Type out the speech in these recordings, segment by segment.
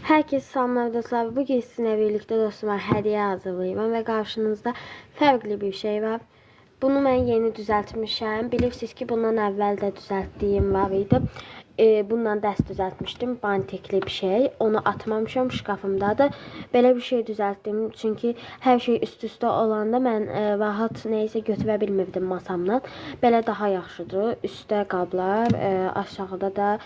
Herkese selamlar dostlar. Bugün sizinle birlikte dostuma hediye hazırlayacağım ve karşınızda farklı bir şey var. Bunu ben yeni düzeltmişim. Bilirsiniz ki bundan evvel de düzelttiğim var idi. Bundan ders düzeltmiştim. Bantikli bir şey. Onu atmamışım şkafımdadır. Böyle bir şey düzelttim. Çünkü her şey üst üste olanda ben rahat neyse götürə bilmirdim masamdan. Belə daha yaxşıdır. Üstdə qablar, aşağıda da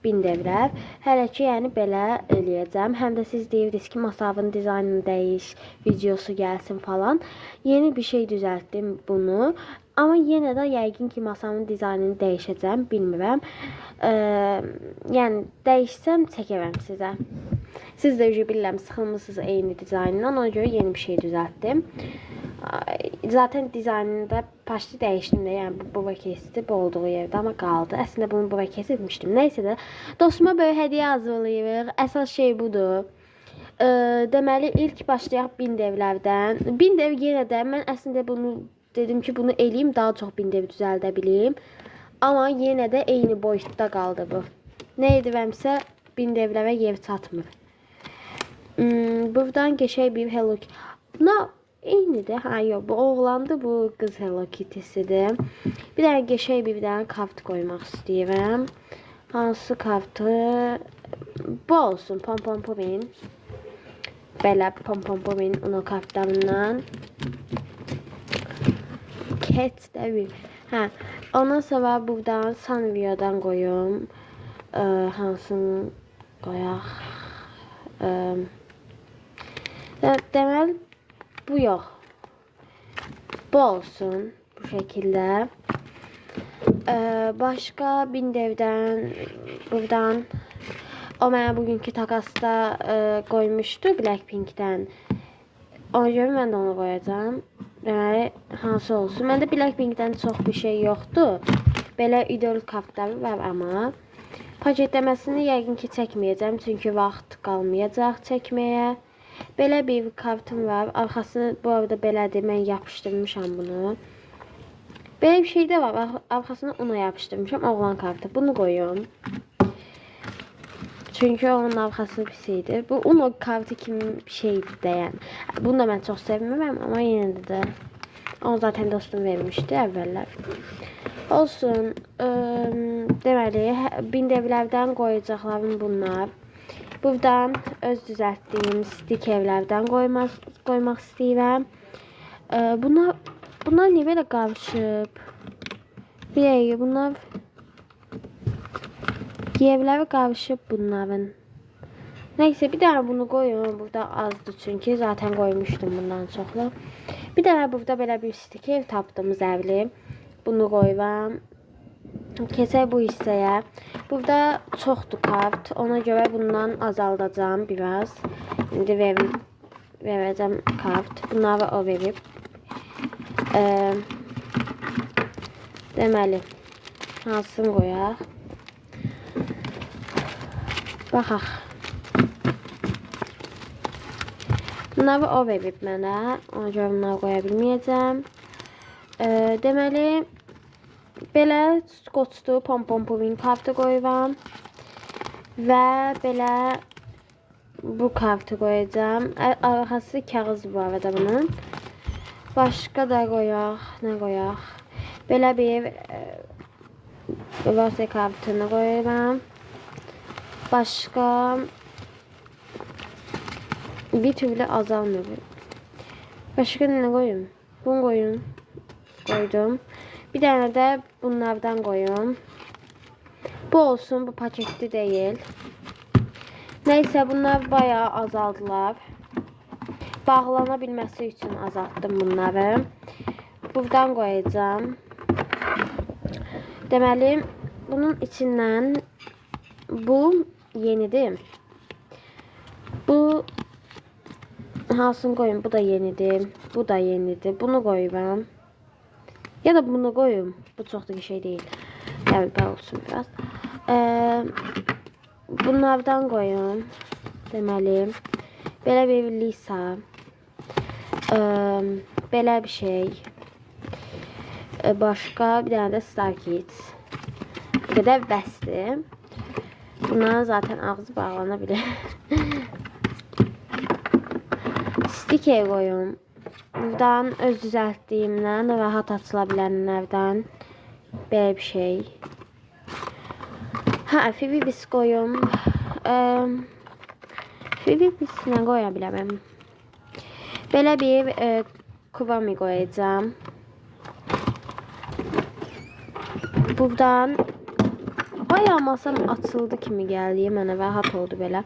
bindevlər. Hələ ki, yəni belə eləyəcəm. Həm də siz deyirdiniz ki, masanın dizaynını dəyiş, videosu gəlsin falan. Yeni bir şey düzəltdim bunu. Amma yenə də yəqin ki, masamın dizaynını dəyişəcəm, bilmirəm. Yəni dəyişsəm çəkərəm sizə. Siz də bilirəm, sıxılmısınız eyni dizaynından, ona görə yeni bir şey düzəltdim. Zaten dizaynında başlı dəyişdim də, yəni bu vakesidir, bu olduğu yerdə, amma qaldı. Əslində bunu bu vakesi etmişdim. Nəysə də dostuma böyle hediyə hazırlayırıq. Əsas şey budur. Deməli ilk başlayaq bindevlərdən. Bindev yenə də mən əslində bunu dedim ki, bunu eləyim, daha çox bindev düzəldə bileyim. Amma yenə də eyni boyutda qaldı bu. Nə edirəmsə bindevlərə yer çatmır. Buradan geçək bir Hello Kitty. Buna eynidir. Ha yok, bu oğlandı, bu kız Hello Kitty'sidir. Bir dənə geçək bir dənə kart koymaq istəyirəm. Hansı kartı? Bu olsun. Pom pom pomin. Belə pom pom pomin onun kartlarından. Cat də bir. Hə. Ondan sonra buradan Sanrio'dan koyum. Hansını koyaq? Deməli bu yox. Bu olsun. Bu şekilde. Başka bindevdən buradan o mənə bugünkü takasda koymuştu Blackpink'dən. Ona görə mən də onu koyacağım. Deməli hansı olsun? Məndə Blackpink'dən çox bir şey yoxdur. Belə idol kartları var amma. Paketləməsini yəqin ki çəkməyəcəm, çünki vaxt qalmayacaq çəkməyə. Belə bir kartım var. Arxasını bu arada belədir. Mən yapışdırmışam bunu. Belə bir şey də var. Arxasını ona yapışdırmışam. Oğlan kartı. Bunu koyuyorum. Çünkü onun arxası pis idi. Bu Uno kartı kimi bir şeydi də yəni. Bunu da mən çox sevmirəm, amma yenə də onu zaten dostum vermişdi əvvəllər. Olsun. Deməli, bindevlərdən qoyacaqlarım bunlar. Buradan öz düzəltdiyim stikerlərdən qoymaq istəyirəm. Bunlar niyə belə qarışıb? Bir dəqiqə, bunlar yerləri qarışıb bunların. Neyse, bir dənə bunu qoyun. Burada azdır çünki zaten qoymuşdum bundan çoxlu. Bir dənə burada belə bir stiker tapdım zərli. Bunu qoyuram. Keçək bu hissəyə. Burada çoxdur kart. Ona görə bundan azaldacağım biraz. İndi verəcəm kart. Bunları o verib. Deməli, hansını qoyaq? Baxaq. Bunları o verib mənə. Ona görə bunları qoya bilməyəcəm. Deməli, belə skoçlu pom pom pomin kartı qoyuram. Və belə bu kartı qoyacağım. Arxası kağız bu arada bunun. Başqa da qoyaq. Nə qoyaq? Belə bir rose kartını qoyuram. Başqa bir türlü azalmıyor. Başqa nə qoyum? Bunu qoyun. Koydum. Bir dənə də bunlardan qoyum. Bu olsun, bu paketli değil. Neyse, bunlar bayağı azaldılar. Bağlana bilməsi üçün azaltdım bunları. Buradan qoyacağım. Deməli, bunun içindən bu yenidir. Bu hansını koyun? Bu da yenidir. Bu da yenidir. Bunu koyuram. Ya da bunu koyun. Bu çok da bir şey değil. Yani ben olsun biraz. Bunlardan koyun. Deməli. Belə bir Lisa. Belə bir şey. Başqa bir dənə də Star Kids. Bu qədər bəsdir. Buna zaten ağzı bağlanabilir. Sticker koyum. Buradan öz düzelttiğimden rahat açılabilenlerden böyle bir şey. Ha, Fibibis koyum. Fibibis ne koyabilirim? Böyle bir kuvami koyacağım. Buradan bayağı masam açıldı kimi geldi. Mənə rahat oldu belə.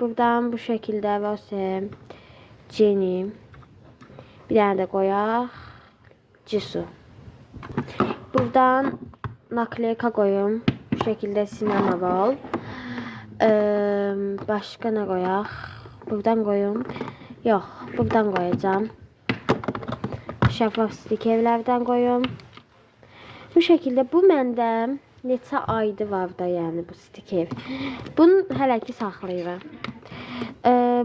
Buradan bu şekilde varsa Jenny. Bir tane de koyaq. Jisoo. Buradan nakleyka koyum. Bu şekilde sinema ball. Başka ne koyaq? Buradan koyum. Yox, buradan koyacağım. Şəffaf stikerlerden koyum. Bu şekilde bu məndə neçə aydı var da yani bu stiker. Bunu hələ ki saxlayıram.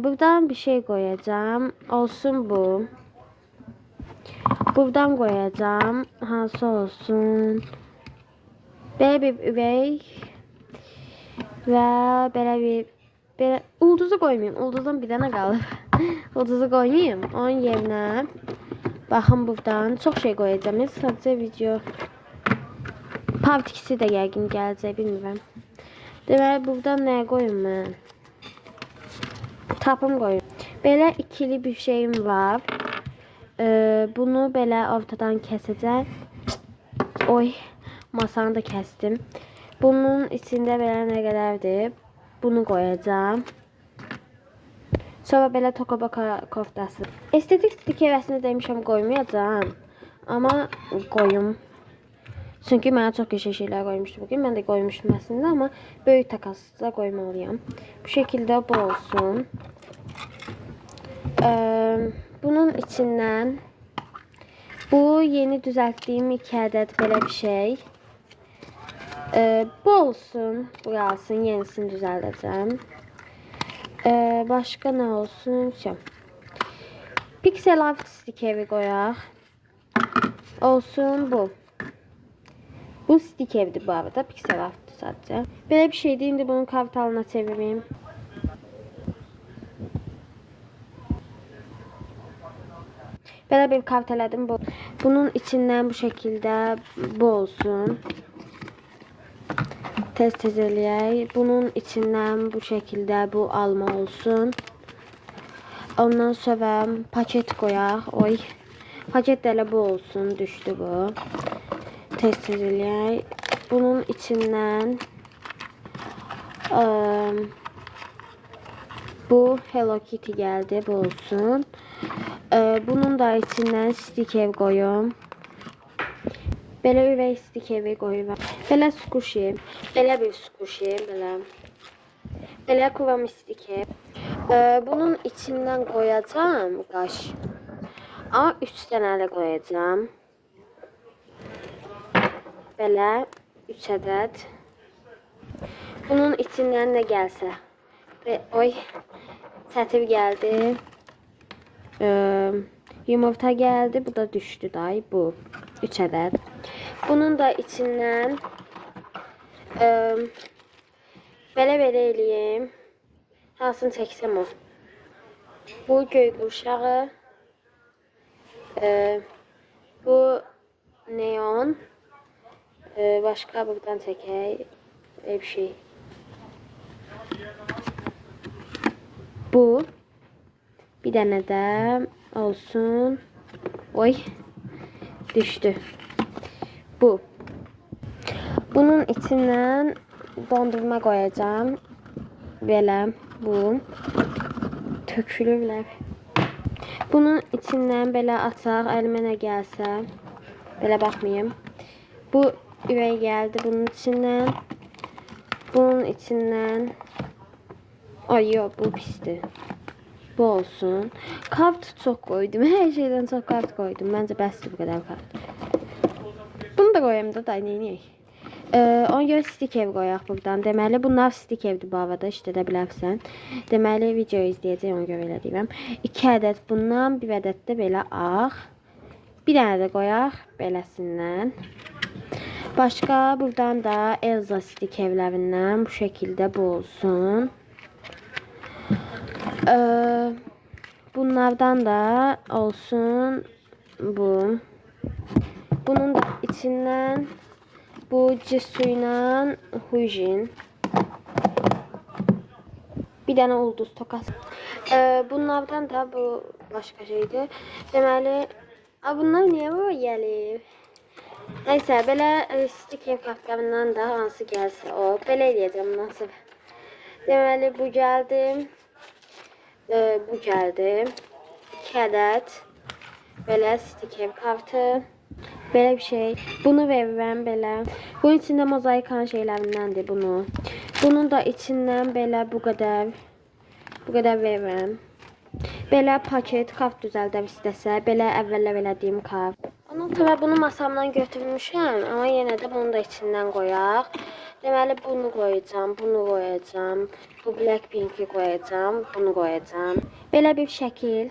Buradan bir şey koyacağım. Olsun bu. Buradan koyacağım. Hansı olsun? Böyle bir üvey ve böyle ulduzu koymayayım. Ulduzun bir tane kalır. Ulduzu koymayayım. Onun yerine bakın buradan çok şey koyacağım. Sadece video part 2'si de yəqin gələcək, bilmirəm. Deməli buradan nə koyum mən? Tapım koyum. Böyle ikili bir şeyim var. Bunu böyle ortadan keseceğim. Oy, masanı da kestim. Bunun içinde böyle ne kadardır? Bunu koyacağım. Sonra böyle tokabaka koftası. Estetik stikerəsini demişəm koymayacağım. Ama koyum. Çünkü mənə çox qəşəng şeylər koymuşdu bugün. Ben de koymuştum aslında ama böyük takasla koymalıyım. Bu şekilde bu olsun. Bunun içinden bu yeni düzelttiğim 2 adet böyle bir şey. Bu olsun. Bu kalsın. Yenisini düzelteceğim. Başka ne olsun? Şey. Pixel art stikeri koyaq. Olsun bu. Bu stikerdi bu arada. Pixel art sadece. Böyle bir şey değil de bunun kartalına çevireyim. Böyle bir karteladım bu. Bunun içinden bu şekilde bu olsun. Test eləyək. Bunun içinden bu şekilde bu alma olsun. Ondan sonra paket koyaq. Oy. Paket de bu olsun. Düştü bu. Test eləyək. Bunun içinden bu Hello Kitty geldi. Bu olsun. Bunun da içinden sticker koyum. Belə üvey stikeri koyuram. Belə squishy. Belə bir squishy. Belə kuvami stiker. Bunun içinden koyacağım qaş. Ama 3 tane de koyacağım. Belə 3 adet. Bunun içinden ne gelse. Oy. Sətir geldi. Yumurta geldi. Bu da düştü day. Bu 3 adet. Bunun da içinden belə eləyim. Hansını çəksəm o. Bu göy qurşağı. Bu neon. Başka buradan çəkək. Bir şey. Bu. Bir tane de olsun. Oy. Düştü. Bu. Bunun içinden dondurma koyacağım. Böyle bu. Tökülürler. Bunun içinden böyle açaq. Əlimə nə gəlsə. Belə baxmayayım. Bu üvey geldi bunun içinden. Bunun içinden. Ay yok, bu pisti. Bu olsun. Kart çok koydum. Her şeyden çok kart koydum. Bence bəsdir bu kadar kart. Bunu da koyayım da neyini. Ona göre stiker koyaq buradan. Deməli bunlar stikerdir bu arada. İşlədə bilərsən. Deməli video izləyəcək, ona görə elə deyirəm. 2 adet bundan, 1 adet də belə ağ. Bir dənə də qoyaq beləsindən. Başka buradan da Elza stik evlərindən bu şəkildə bu olsun. Bunlardan da olsun bu. Bunun da içindən bu Jisoo ilə Hujin. Bir dənə ulduz tokas. Bunlardan da bu başqa şeydir. Deməli, bunlar niyə böyle gəlir? Neyse, belə stik ev kartlarından da hansı gəlsə o. Belə eləyəcəm nasıl. Deməli, bu gəldi. Bu gəldi. 2 ədəd. Belə stik ev kartı. Belə bir şey. Bunu verirəm belə. Bunun içində mozaikanın şeylərindəndir bunu. Bunun da içindən belə bu qədər. Bu qədər verirəm. Belə paket kart düzəldəm istəsə. Belə əvvəllər elədiyim kart. Ondan sonra bunu masamdan götürmüşəm. Amma yenə də bunu da içindən qoyaq. Deməli bunu qoyacağım. Bunu qoyacağım. Bu Blackpink'i qoyacağım. Bunu qoyacağım. Belə bir şəkil.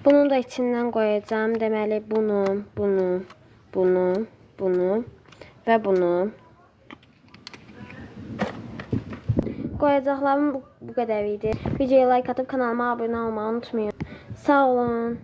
Bunu da içindən qoyacağım. Deməli bunu və bunu. Qoyacaqlarım bu qədər idi. Videoya like atıp kanalıma abone olmayı unutmayın. Sağ olun.